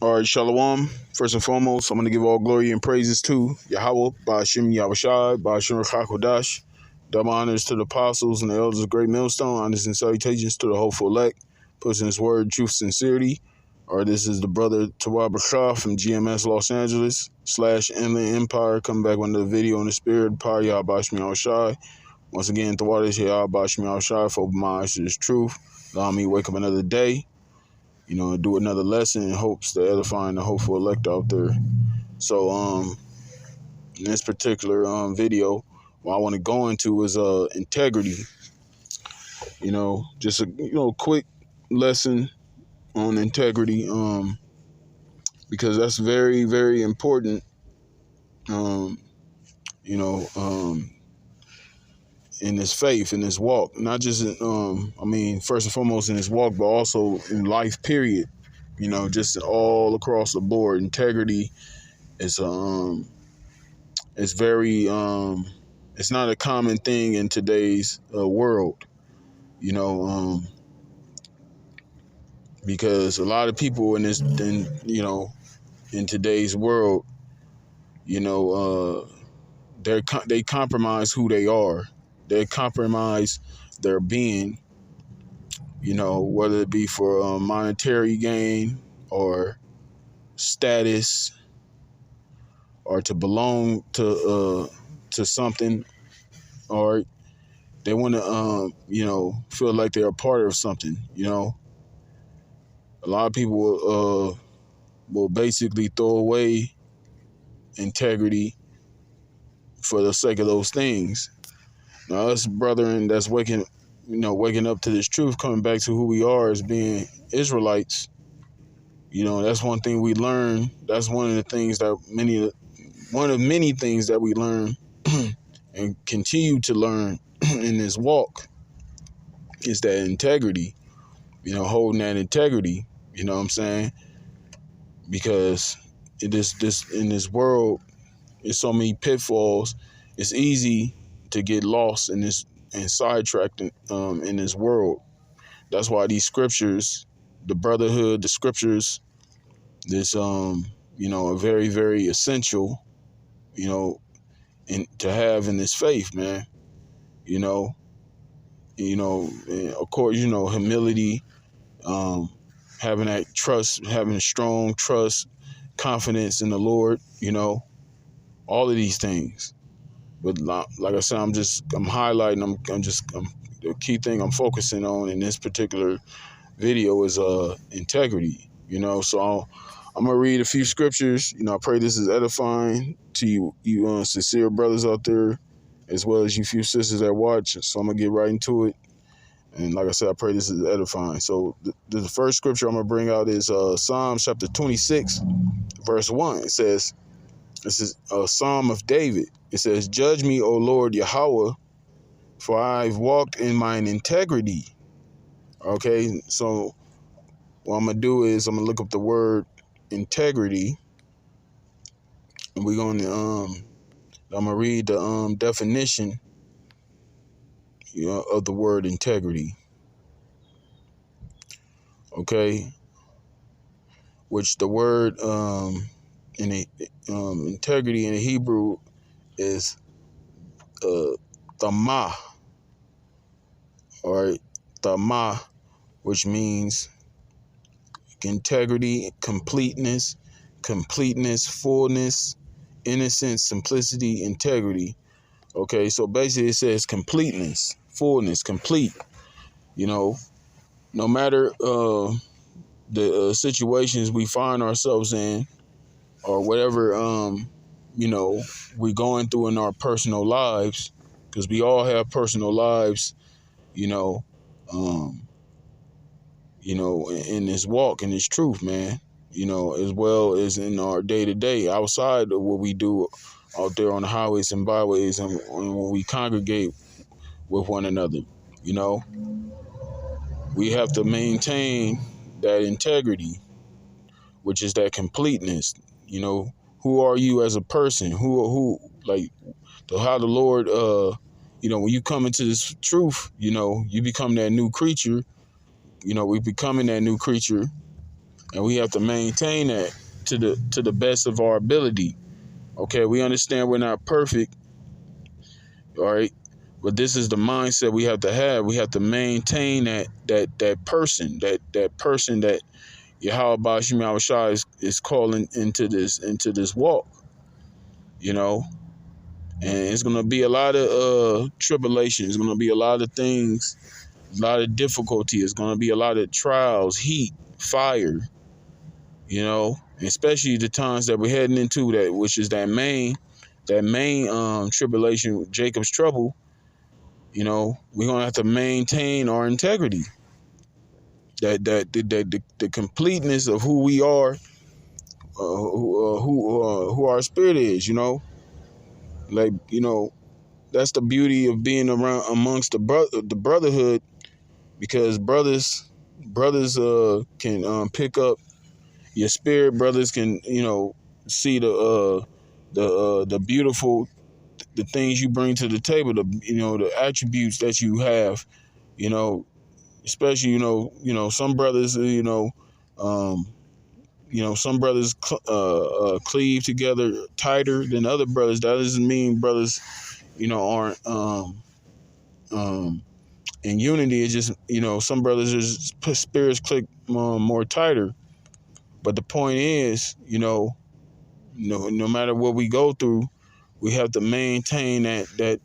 All right, Shalom. First and foremost, I'm going to give all glory and praises to YAHAWAH, YAHAWASHI, Rawchaa Qadash. Double honors to the apostles and the elders of Great Millstone. Honors and salutations to the hopeful elect. Puts in his word, truth, sincerity. All right, this is the brother Tawab Shah from GMS Los Angeles / Inland Empire. Coming back with another video in the spirit. Power YAHAWASHI. Once again, Tawab YAHAWASHI for open my eyes to this truth. Allow me to wake up another day, do another lesson in hopes to edifying the hopeful elect out there. So, in this particular video, what I want to go into is integrity. Just a quick lesson on integrity, because that's very, very important. In this faith, in this walk, not just first and foremost in this walk, but also in life, period. Just all across the board. Integrity is it's very it's not a common thing in today's world. Because a lot of people in today's world, they compromise who they are. They compromise their being, whether it be for monetary gain or status, or to belong to something, or they want to feel like they're a part of something. A lot of people will basically throw away integrity for the sake of those things. Now, us brethren that's waking up to this truth, coming back to who we are as being Israelites, that's one thing we learn. That's one of the things that one of many things that we learn and continue to learn in this walk is that integrity, holding that integrity, you know what I'm saying? Because in this world, there's so many pitfalls. It's easy to get lost in this and sidetracked in this world. That's why these scriptures, the brotherhood, the scriptures, this are very, very essential, and to have in this faith, man. And of course, humility, having that trust, having a strong trust, confidence in the Lord, all of these things. But like I said, I'm highlighting, the key thing I'm focusing on in this particular video is integrity, so I'm gonna read a few scriptures. I pray this is edifying to you sincere brothers out there, as well as you few sisters that watch. So I'm gonna get right into it. And like I said, I pray this is edifying. So the first scripture I'm gonna bring out is Psalms chapter 26, verse 1. It says, this is a Psalm of David. It says, "Judge me, O Lord YAHAWAH, for I've walked in mine integrity." Okay, so what I'm going to do is I'm going to look up the word integrity. And we're going to, I'm going to read the definition, of the word integrity. Okay, which the word integrity in the Hebrew is thamah, or thamah, which means integrity, completeness, fullness, innocence, simplicity, integrity. Okay, so basically it says completeness, fullness, complete. No matter the situations we find ourselves in, or whatever we're going through in our personal lives, because we all have personal lives, in this walk, in this truth, man, as well as in our day-to-day, outside of what we do out there on the highways and byways, and when we congregate with one another. We have to maintain that integrity, which is that completeness. Who are you as a person? Who like how the Lord, when you come into this truth, you become that new creature. We becoming that new creature and we have to maintain that to the best of our ability. Okay, we understand we're not perfect, all right, but this is the mindset we have to have. We have to maintain that person that YAHAWASHI is calling into this walk, you know. And it's gonna be a lot of tribulation. It's gonna be a lot of things, a lot of difficulty. It's gonna be a lot of trials, heat, fire, you know, especially the times that we're heading into, that which is that main tribulation, Jacob's trouble. You know, we're gonna have to maintain our integrity, the completeness of who we are, who our spirit is. You know, like, you know, that's the beauty of being around amongst the brotherhood, because brothers can pick up your spirit. Brothers can, you know, see the beautiful, the things you bring to the table, the attributes that you have, you know, especially, some brothers, some brothers cleave together tighter than other brothers. That doesn't mean brothers, aren't in unity. It's just, some brothers just put spirits click more tighter. But the point is, no matter what we go through, we have to maintain that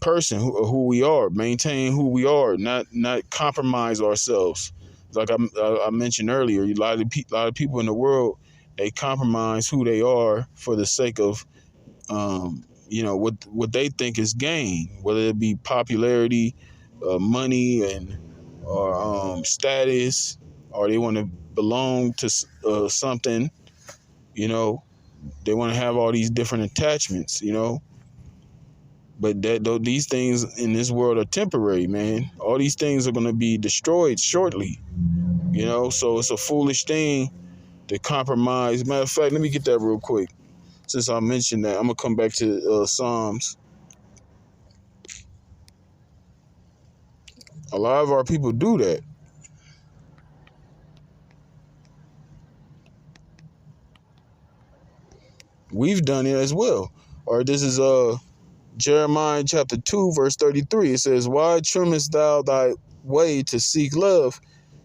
person who we are, maintain who we are, not compromise ourselves. Like I mentioned earlier, a lot of people in the world, they compromise who they are for the sake of what they think is gain, whether it be popularity, money, or status, or they want to belong to something. They want to have all these different attachments. But these things in this world are temporary, man. All these things are going to be destroyed shortly. So it's a foolish thing to compromise. Matter of fact, let me get that real quick. Since I mentioned that, I'm going to come back to Psalms. A lot of our people do that. We've done it as well. Or this is Jeremiah chapter 2, verse 33. It says, "Why trimmest thou thy way to seek love?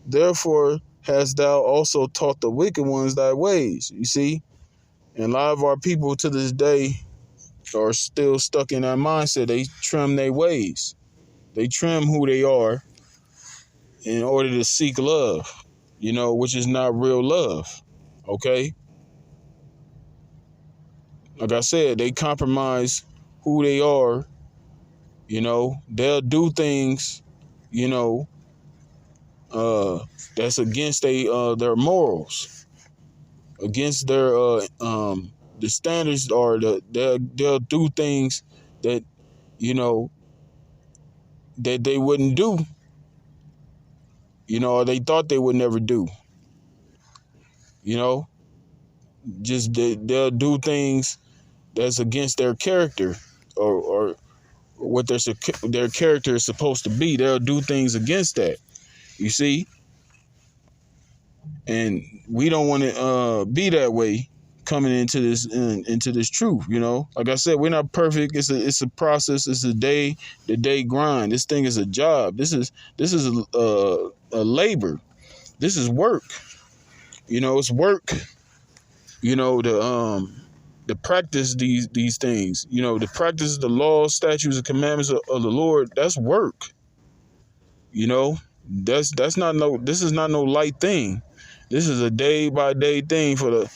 Therefore hast thou also taught the wicked ones thy ways." You see? And a lot of our people to this day are still stuck in that mindset. They trim their ways. They trim who they are in order to seek love, which is not real love. Okay? Like I said, they compromise who they are. They'll do things, that's against their morals, against their the standards, or they'll do things that that they wouldn't do, or they thought they would never do. Just they'll do things that's against their character, or what their character is supposed to be. They'll do things against that. You see? And we don't want to be that way coming into this truth. Like I said, we're not perfect. It's a process. It's a day-to-day grind. This thing is a job. This is a labor. This is work. It's work. To practice these things. To practice the laws, statutes, and commandments of the Lord. That's work. This is not no light thing. This is a day by day thing for the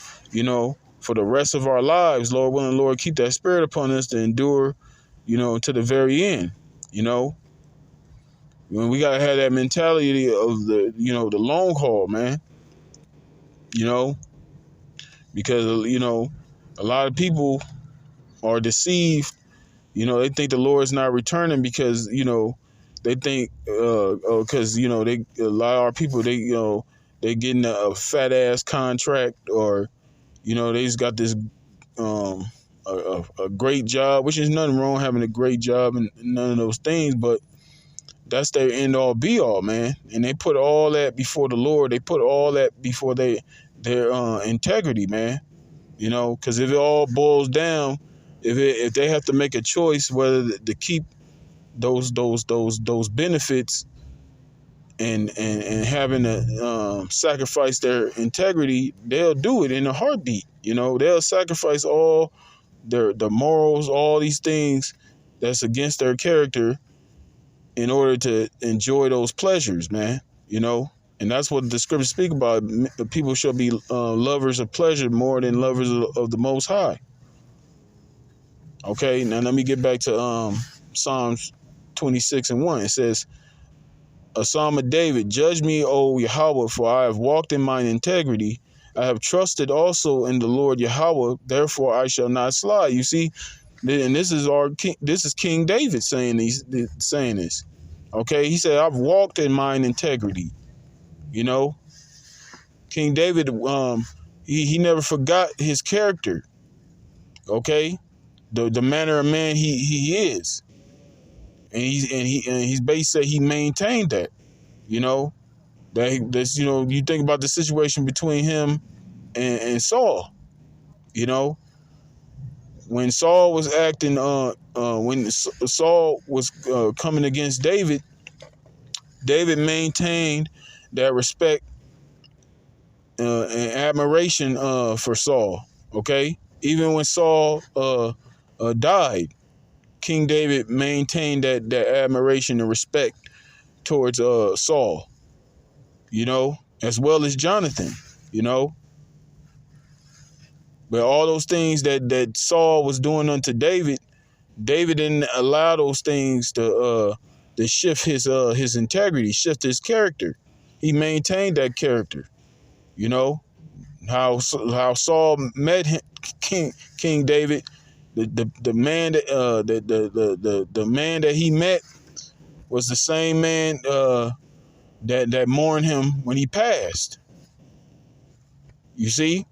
rest of our lives. Lord willing, Lord, keep that spirit upon us to endure, to the very end. When we gotta have that mentality of the long haul, man. Because a lot of people are deceived. They think the Lord's not returning because they think because they, a lot of our people, they getting a fat ass contract, or they just got this a great job, which is nothing wrong having a great job and none of those things, but That's their end all be all, man. And they put all that before the Lord. They put all that before their integrity, man. You know, because if it all boils down, if they have to make a choice whether to keep those benefits and having to sacrifice their integrity, they'll do it in a heartbeat. You know, they'll sacrifice all the morals, all these things that's against their character in order to enjoy those pleasures, man. You know, and that's what the scriptures speak about. People shall be lovers of pleasure more than lovers of the Most High. Okay, now let me get back to Psalms 26:1. It says, a Psalm of David, judge me, O Yahawah, for I have walked in mine integrity. I have trusted also in the Lord Yahawah, therefore I shall not slide. You see, and this is King David saying this. Okay, he said, I've walked in mine integrity. You know, King David, he never forgot his character. Okay, the manner of man he is. And he's basically he maintained that, you know, that's, you know, you think about the situation between him and Saul, you know, when Saul was acting, when Saul was coming against David, David maintained that respect and admiration for Saul. Okay, even when Saul died, King David maintained that admiration and respect towards Saul, you know, as well as Jonathan, you know. But all those things that Saul was doing unto David, David didn't allow those things to shift his integrity, shift his character. He maintained that character, you know. How Saul met him, King David, the man that the man that he met was the same man that mourned him when he passed. You see,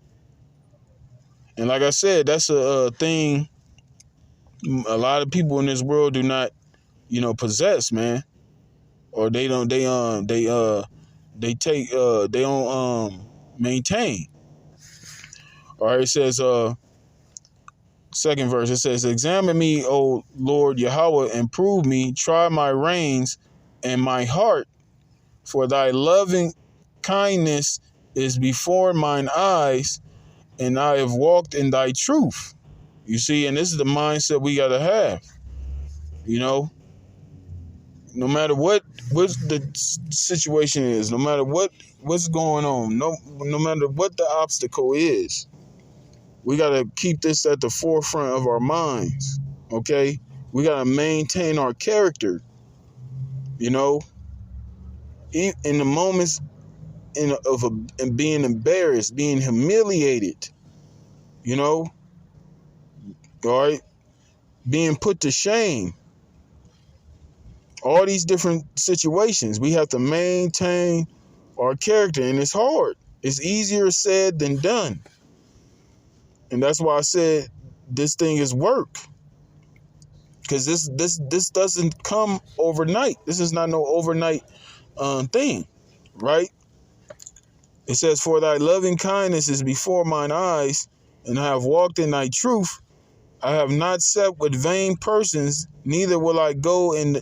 and like I said, that's a thing a lot of people in this world do not, you know, possess, man, or they don't maintain. All right, it says second verse, it says, examine me, O Lord Yahawah, and prove me, try my reins and my heart, for thy loving kindness is before mine eyes, and I have walked in thy truth. You see, and this is the mindset we got to have. You know, no matter what the situation is, no matter what's going on, no matter what the obstacle is, we got to keep this at the forefront of our minds. Okay, we got to maintain our character. You know, in the moments of being embarrassed, being humiliated. You know, all right, being put to shame. All these different situations, we have to maintain our character, and it's hard. It's easier said than done. And that's why I said this thing is work. Because this doesn't come overnight. This is not no overnight thing, right? It says, for thy loving kindness is before mine eyes, and I have walked in thy truth. I have not sat with vain persons, neither will I go in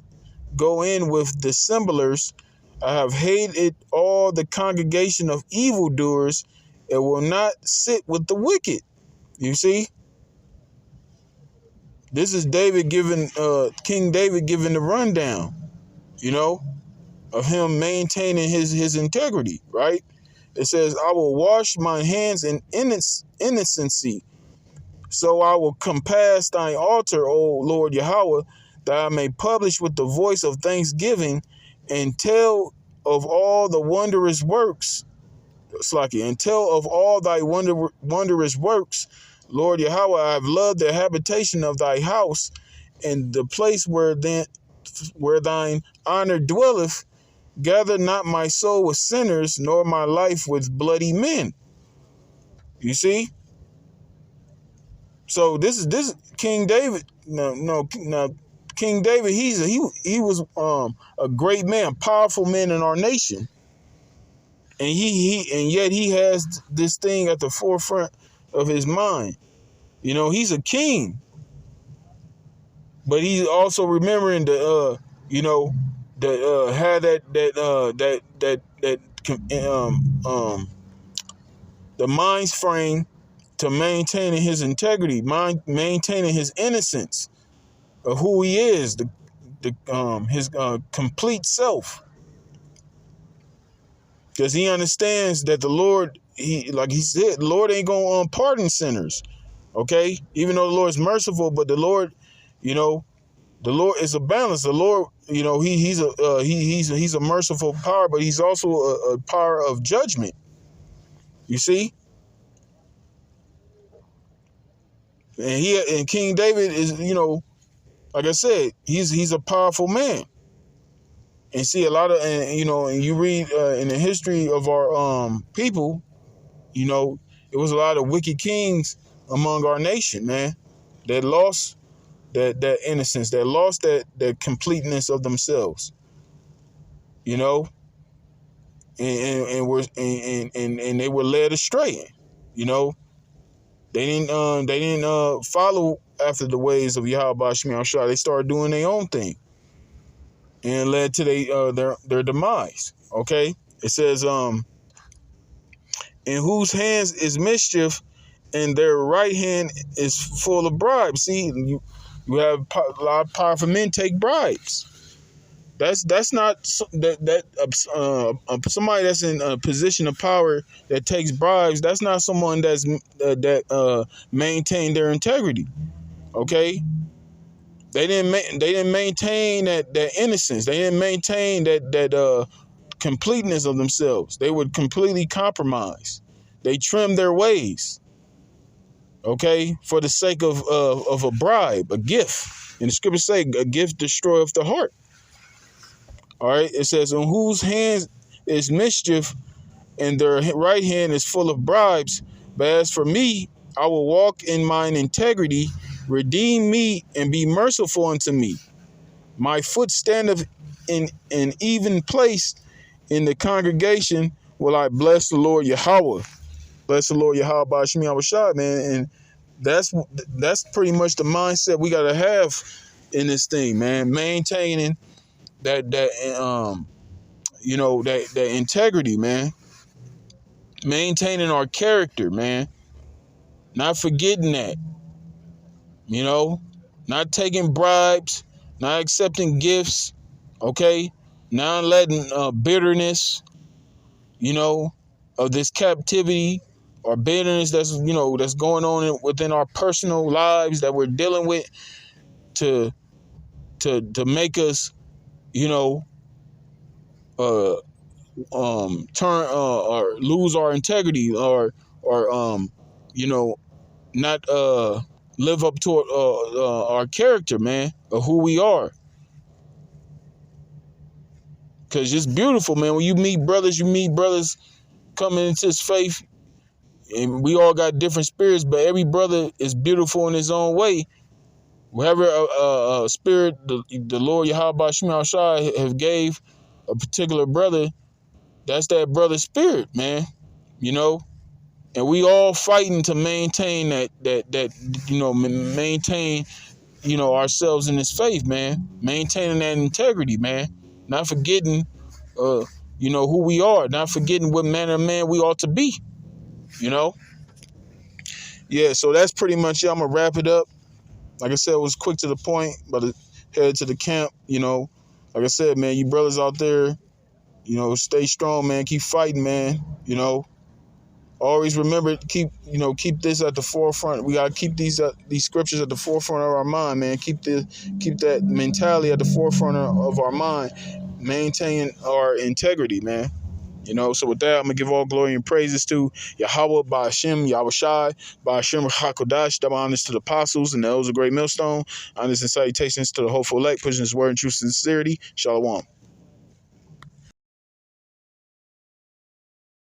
with dissemblers. I have hated all the congregation of evildoers, and will not sit with the wicked. You see, this is David giving, King David giving the rundown, you know, of him maintaining his integrity, right? It says, I will wash my hands in innocency, so I will compass thine altar, O Lord Yahawah, that I may publish with the voice of thanksgiving and tell of all the wondrous works, and tell of all thy wondrous works. Lord Yahawah, I have loved the habitation of thy house, and the place where thine honor dwelleth. Gather not my soul with sinners, nor my life with bloody men. You see? So this King David. No. King David, he was a great man, powerful man in our nation, and yet he has this thing at the forefront of his mind. You know, he's a king, but he's also remembering the had the mind's frame to maintaining his integrity, maintaining his innocence of who he is, his complete self, because he understands that the Lord, like he said, the Lord ain't gonna pardon sinners. Okay, even though the Lord is merciful, but the Lord, the Lord is a balance. The Lord, he's a merciful power, but he's also a power of judgment. You see, and King David is, like I said, he's a powerful man. And see, a lot of, and you read in the history of our people, it was a lot of wicked kings among our nation, man, that lost that innocence, that lost that completeness of themselves, and they were led astray, They didn't follow after the ways of YAHAWASHI. They started doing their own thing, and led to their demise. Okay, it says, in whose hands is mischief, and their right hand is full of bribes. See, you have a lot of powerful men take bribes. That's not somebody that's in a position of power that takes bribes. That's not someone that maintain their integrity. Okay, they didn't maintain that innocence. They didn't maintain that completeness of themselves. They would completely compromise. They trimmed their ways. Okay, for the sake of a bribe, a gift. And the scriptures say, a gift destroyeth the heart. All right, it says, in whose hands is mischief, and their right hand is full of bribes. But as for me, I will walk in mine integrity. Redeem me and be merciful unto me. My foot standeth in an even place. In the congregation will I bless the Lord Yahawah. Bless the Lord Yahawah by Shemi Awashad, man. And that's pretty much the mindset we got to have in this thing, man. Maintaining that integrity, man. Maintaining our character, man. Not forgetting that, not taking bribes, not accepting gifts, okay? Not letting bitterness, of this captivity or bitterness that's going on within our personal lives that we're dealing with to make us, turn or lose our integrity or not live up to our character, man, of who we are. Because it's beautiful, man. When you meet brothers coming into this faith, and we all got different spirits, but every brother is beautiful in his own way. Whatever spirit the Lord YAHAWASHI have gave a particular brother, that's that brother's spirit, man. And we all fighting to maintain maintain ourselves in this faith, man. Maintaining that integrity, man. Not forgetting who we are, not forgetting what manner of man we ought to be. Yeah, so that's pretty much it. I'm gonna wrap it up. Like I said, it was quick to the point, but headed to the camp. Like I said, man, you brothers out there, stay strong, man. Keep fighting, man. Always remember, keep this at the forefront. We gotta keep these scriptures at the forefront of our mind, man. Keep that mentality at the forefront of our mind. Maintain our integrity, man. So with that, I'm gonna give all glory and praises to Yahawah by Hashem, Yahawashi, by Hashem, Rawchaa Qadash. Double honors to the apostles and the elders of Great Millstone. Honors and salutations to the hopeful elect, pushing his word in true sincerity. Shalom.